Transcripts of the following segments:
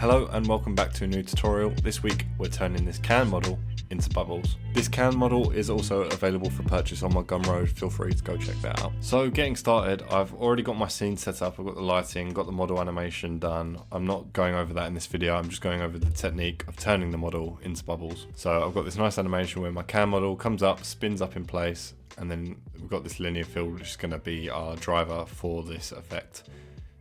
Hello and welcome back to a new tutorial. This week we're turning this can model into bubbles. This can model is also available for purchase on my Gumroad, feel free to go check that out. So getting started, I've already got my scene set up, I've got the lighting, got the model animation done. I'm not going over that in this video, I'm just going over the technique of turning the model into bubbles. So I've got this nice animation where my can model comes up, spins up in place, and then we've got this linear field which is going to be our driver for this effect.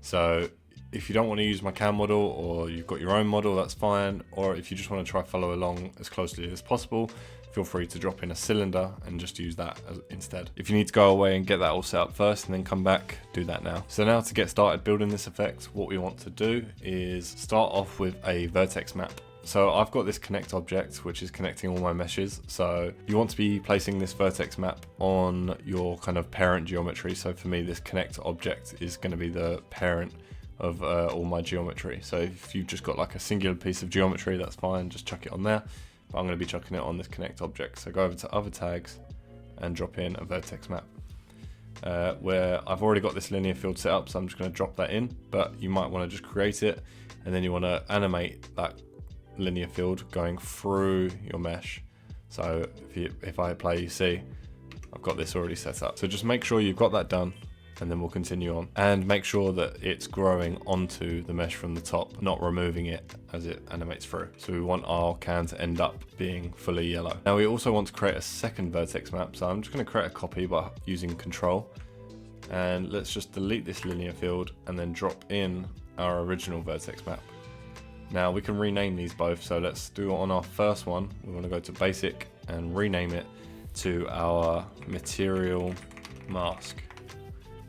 So if you don't want to use my can model, or you've got your own model, that's fine. Or if you just want to try follow along as closely as possible, feel free to drop in a cylinder and just use that instead. If you need to go away and get that all set up first and then come back, do that now. So now to get started building this effect, what we want to do is start off with a vertex map. So I've got this connect object which is connecting all my meshes. So you want to be placing this vertex map on your kind of parent geometry. So for me, this connect object is going to be the parent of all my geometry. So if you've just got like a singular piece of geometry, that's fine, just chuck it on there. But I'm going to be chucking it on this connect object. So go over to other tags and drop in a vertex map. Where I've already got this linear field set up, so I'm just going to drop that in, but you might want to just create it and then you want to animate that linear field going through your mesh. So if I play, you see I've got this already set up. So just make sure you've got that done, and then we'll continue on, and make sure that it's growing onto the mesh from the top, not removing it as it animates through. So we want our can to end up being fully yellow. Now we also want to create a second vertex map, so I'm just going to create a copy by using control, and let's just delete this linear field and then drop in our original vertex map. Now we can rename these both, so let's do it on our first one. We want to go to basic and rename it to our material mask,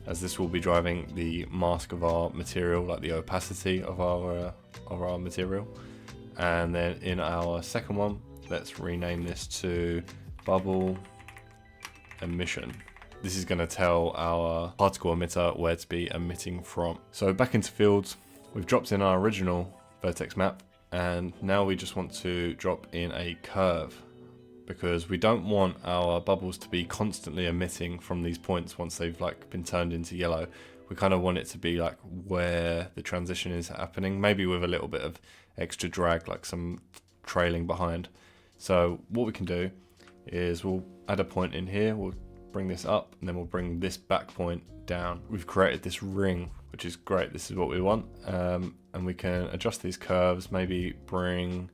as this will be driving the mask of our material, like the opacity of our material. And then in our second one, let's rename this to bubble emission. This is going to tell our particle emitter where to be emitting from. So back into fields, we've dropped in our original vertex map, and now we just want to drop in a curve, because we don't want our bubbles to be constantly emitting from these points once they've like been turned into yellow. We kind of want it to be like where the transition is happening, maybe with a little bit of extra drag, like some trailing behind. So what we can do is we'll add a point in here, we'll bring this up, and then we'll bring this back point down. We've created this ring, which is great. This is what we want. And we can adjust these curves, maybe bring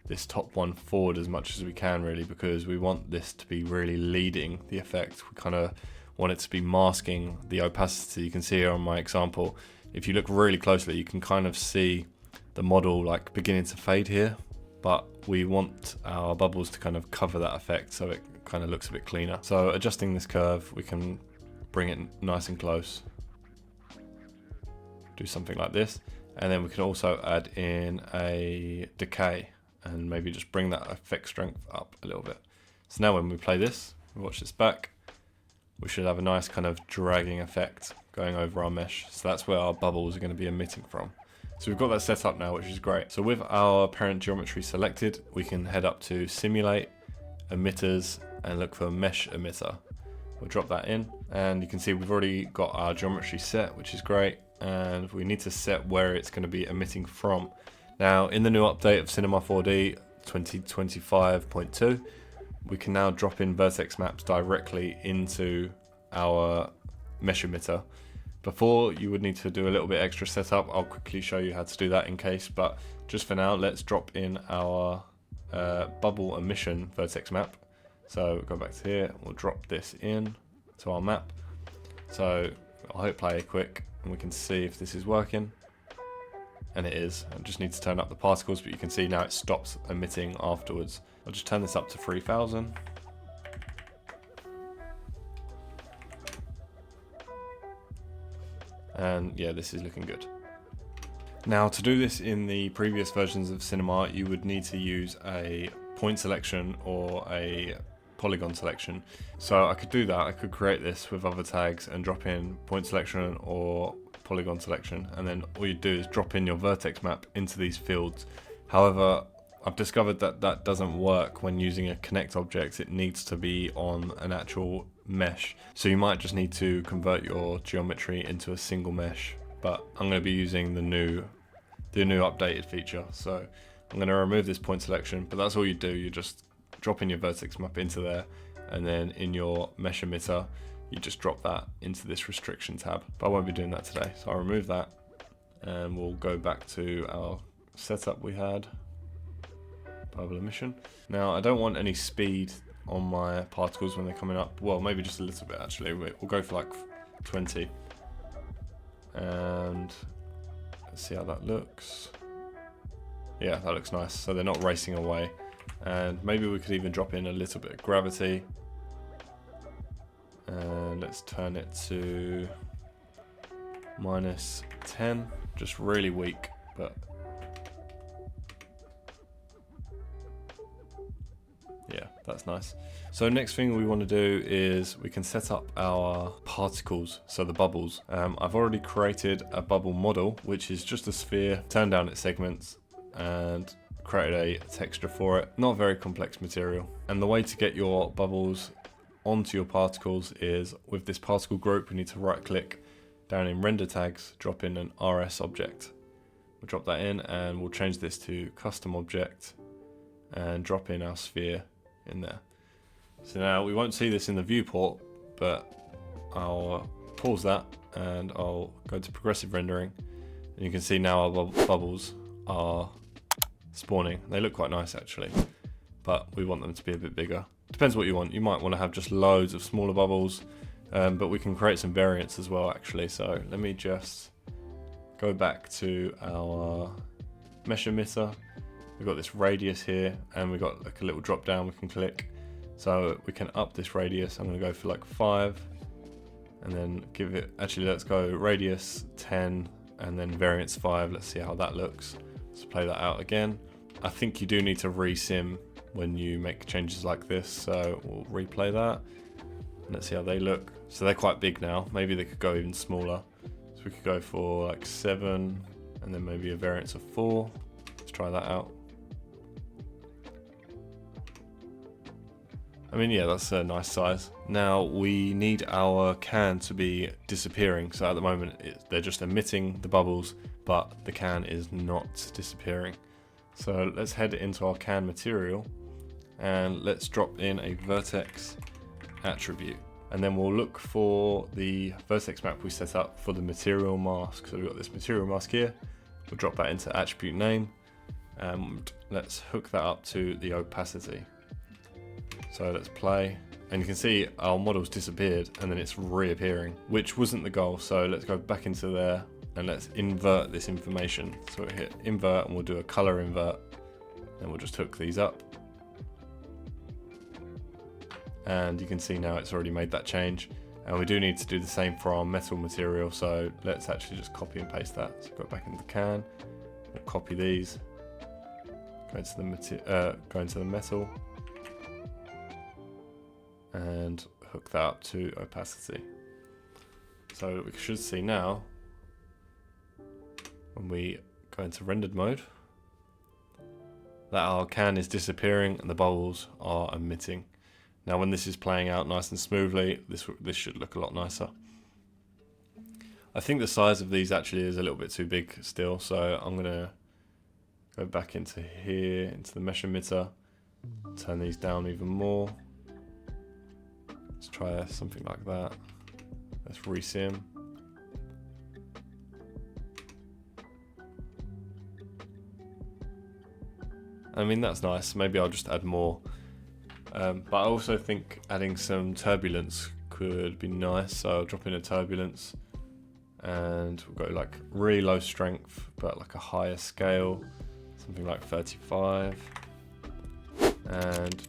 this top one forward as much as we can, really, because we want this to be really leading the effect. We kind of want it to be masking the opacity. You can see here on my example, if you look really closely, you can kind of see the model like beginning to fade here, but we want our bubbles to kind of cover that effect so it kind of looks a bit cleaner. So adjusting this curve, we can bring it nice and close, do something like this, and then we can also add in a decay and maybe just bring that effect strength up a little bit. So now when we play this, we watch this back, we should have a nice kind of dragging effect going over our mesh. So that's where our bubbles are going to be emitting from. So we've got that set up now, which is great. So with our parent geometry selected, we can head up to simulate, emitters, and look for mesh emitter. We'll drop that in, and you can see we've already got our geometry set, which is great. And we need to set where it's going to be emitting from. Now, in the new update of Cinema 4D 2025.2, we can now drop in vertex maps directly into our mesh emitter. Before, you would need to do a little bit extra setup. I'll quickly show you how to do that in case, but just for now, let's drop in our bubble emission vertex map. So go back to here, we'll drop this in to our map. So I'll hit play quick and we can see if this is working. And it is. I just need to turn up the particles, but you can see now it stops emitting afterwards. I'll just turn this up to 3000. And yeah, this is looking good. Now to do this in the previous versions of Cinema, you would need to use a point selection or a polygon selection. So I could do that. I could create this with other tags and drop in point selection or polygon selection, and then all you do is drop in your vertex map into these fields. However, I've discovered that that doesn't work when using a connect object. It needs to be on an actual mesh, so you might just need to convert your geometry into a single mesh, but I'm going to be using the new the new updated feature. So I'm going to remove this point selection, but that's all you do. You just drop in your vertex map into there, and then in your mesh emitter, you just drop that into this restriction tab. But I won't be doing that today, so I'll remove that, and we'll go back to our setup we had, bubble emission. Now I don't want any speed on my particles when they're coming up. Well, maybe just a little bit actually. We'll go for like 20, and let's see how that looks. Yeah, that looks nice. So they're not racing away, and maybe we could even drop in a little bit of gravity, and let's turn it to -10, just really weak, but yeah, that's nice. So next thing we want to do is we can set up our particles, so the bubbles. I've already created a bubble model, which is just a sphere, turned down its segments, and created a texture for it. Not a very complex material. And the way to get your bubbles onto your particles is with this particle group. We need to right click down in render tags, drop in an RS object. We'll drop that in, and we'll change this to custom object and drop in our sphere in there. So now we won't see this in the viewport, but I'll pause that and I'll go to progressive rendering, and you can see now our bubbles are spawning. They look quite nice actually, but we want them to be a bit bigger. Depends what you want. You might want to have just loads of smaller bubbles, but we can create some variants as well actually. So let me just go back to our mesh emitter. We've got this radius here, and we've got like a little drop down we can click. So we can up this radius. I'm going to go for like 5, and then give it, actually let's go radius 10 and then variance 5. Let's see how that looks. Let's play that out again. I think you do need to resim when you make changes like this, so we'll replay that. Let's see how they look. So they're quite big now. Maybe they could go even smaller. So we could go for like 7 and then maybe a variance of 4. Let's try that out. I mean, yeah, that's a nice size. Now we need our can to be disappearing. So at the moment they're just emitting the bubbles, but the can is not disappearing. So let's head into our can material, and let's drop in a vertex attribute, and then we'll look for the vertex map we set up for the material mask. So we've got this material mask here. We'll drop that into attribute name, and let's hook that up to the opacity. So let's play, and you can see our model's disappeared and then it's reappearing, which wasn't the goal. So let's go back into there and let's invert this information. So we'll hit invert, and we'll do a color invert, and we'll just hook these up. And you can see now it's already made that change, and we do need to do the same for our metal material. So let's actually just copy and paste that. So go back into the can, we'll copy these, go into the metal, and hook that up to opacity. So we should see now, when we go into rendered mode, that our can is disappearing and the bubbles are emitting. Now when this is playing out nice and smoothly, this should look a lot nicer. I think the size of these actually is a little bit too big still, so I'm gonna go back into here, into the mesh emitter, turn these down even more. Let's try something like that. Let's resim. I mean, that's nice. Maybe I'll just add more. But I also think adding some turbulence could be nice. So I'll drop in a turbulence, and we'll go like really low strength, but like a higher scale, something like 35. And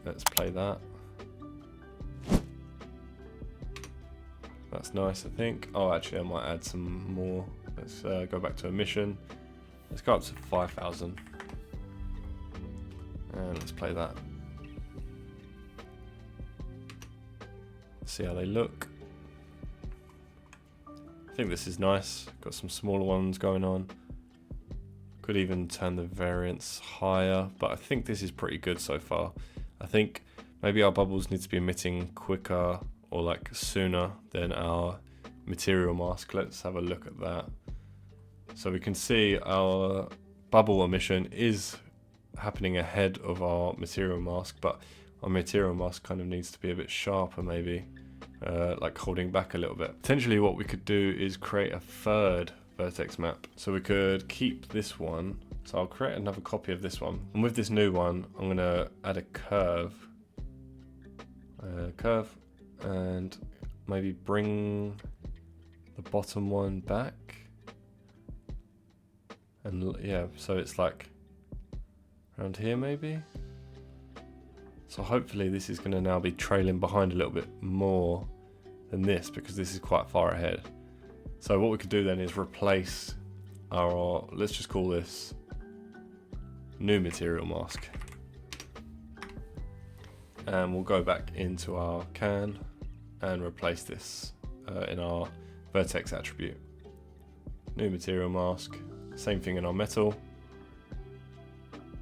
let's play that. That's nice, I think. Oh, actually, I might add some more. Let's go back to emission. Let's go up to 5,000. And let's play that. See how they look. I think this is nice. Got some smaller ones going on. Could even turn the variance higher, but I think this is pretty good so far. I think maybe our bubbles need to be emitting quicker or like sooner than our material mask. Let's have a look at that. So we can see our bubble emission is happening ahead of our material mask, but our material mask kind of needs to be a bit sharper maybe, like holding back a little bit. Potentially what we could do is create a third vertex map. So we could keep this one. So I'll create another copy of this one. And with this new one, I'm gonna add a curve. And maybe bring the bottom one back. And yeah, so it's like around here maybe. So hopefully this is gonna now be trailing behind a little bit more than this, because this is quite far ahead. So what we could do then is replace our, let's just call this new material mask. And we'll go back into our can and replace this in our vertex attribute. New material mask, same thing in our metal.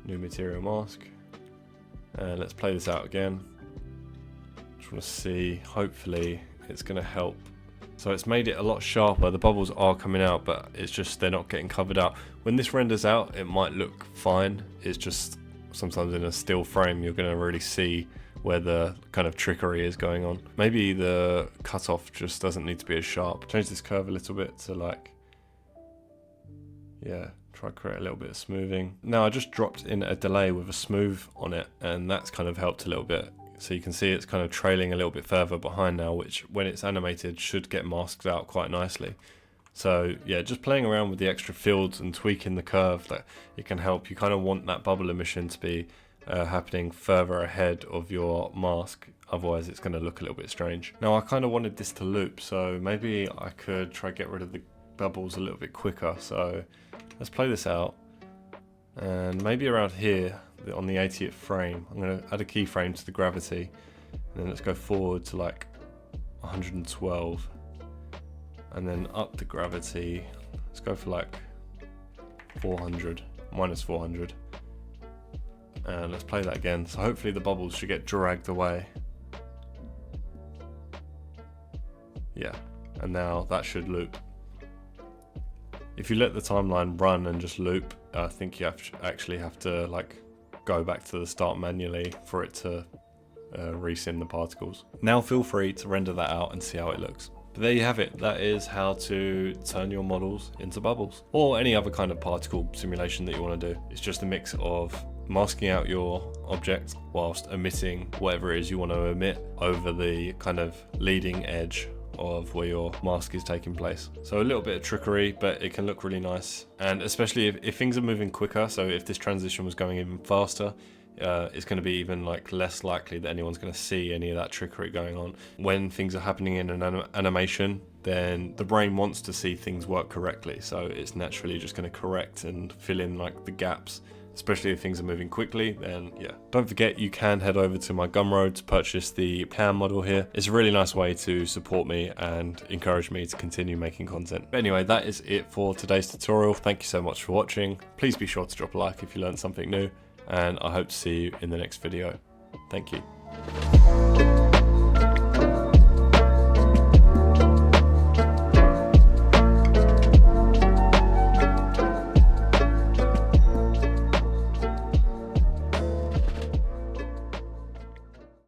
New material mask. And let's play this out again. Just want to see, hopefully it's going to help. So it's made it a lot sharper. The bubbles are coming out, but it's just they're not getting covered out. When this renders out, it might look fine. It's just sometimes in a still frame, you're going to really see where the kind of trickery is going on. Maybe the cutoff just doesn't need to be as sharp. Change this curve a little bit to like, yeah, try to create a little bit of smoothing. Now I just dropped in a delay with a smooth on it, and that's kind of helped a little bit. So you can see it's kind of trailing a little bit further behind now, which when it's animated should get masked out quite nicely. So yeah, just playing around with the extra fields and tweaking the curve, that it can help. You kind of want that bubble emission to be happening further ahead of your mask, otherwise it's going to look a little bit strange. Now I kind of wanted this to loop, so maybe I could try to get rid of the bubbles a little bit quicker. So let's play this out, and maybe around here on the 80th frame I'm going to add a keyframe to the gravity, and then let's go forward to like 112, and then up the gravity, let's go for like 400, minus 400. And let's play that again. So hopefully the bubbles should get dragged away. Yeah, and now that should loop. If you let the timeline run and just loop, I think you actually have to like go back to the start manually for it to resim the particles. Now feel free to render that out and see how it looks. But there you have it. That is how to turn your models into bubbles, or any other kind of particle simulation that you want to do. It's just a mix of masking out your object whilst emitting whatever it is you want to emit over the kind of leading edge of where your mask is taking place. So a little bit of trickery, but it can look really nice. And especially if things are moving quicker, so if this transition was going even faster, it's going to be even like less likely that anyone's going to see any of that trickery going on. When things are happening in an animation, then the brain wants to see things work correctly, so it's naturally just going to correct and fill in like the gaps. Especially if things are moving quickly, then yeah. Don't forget, you can head over to my Gumroad to purchase the CAM model here. It's a really nice way to support me and encourage me to continue making content. But anyway, that is it for today's tutorial. Thank you so much for watching. Please be sure to drop a like if you learned something new, and I hope to see you in the next video. Thank you.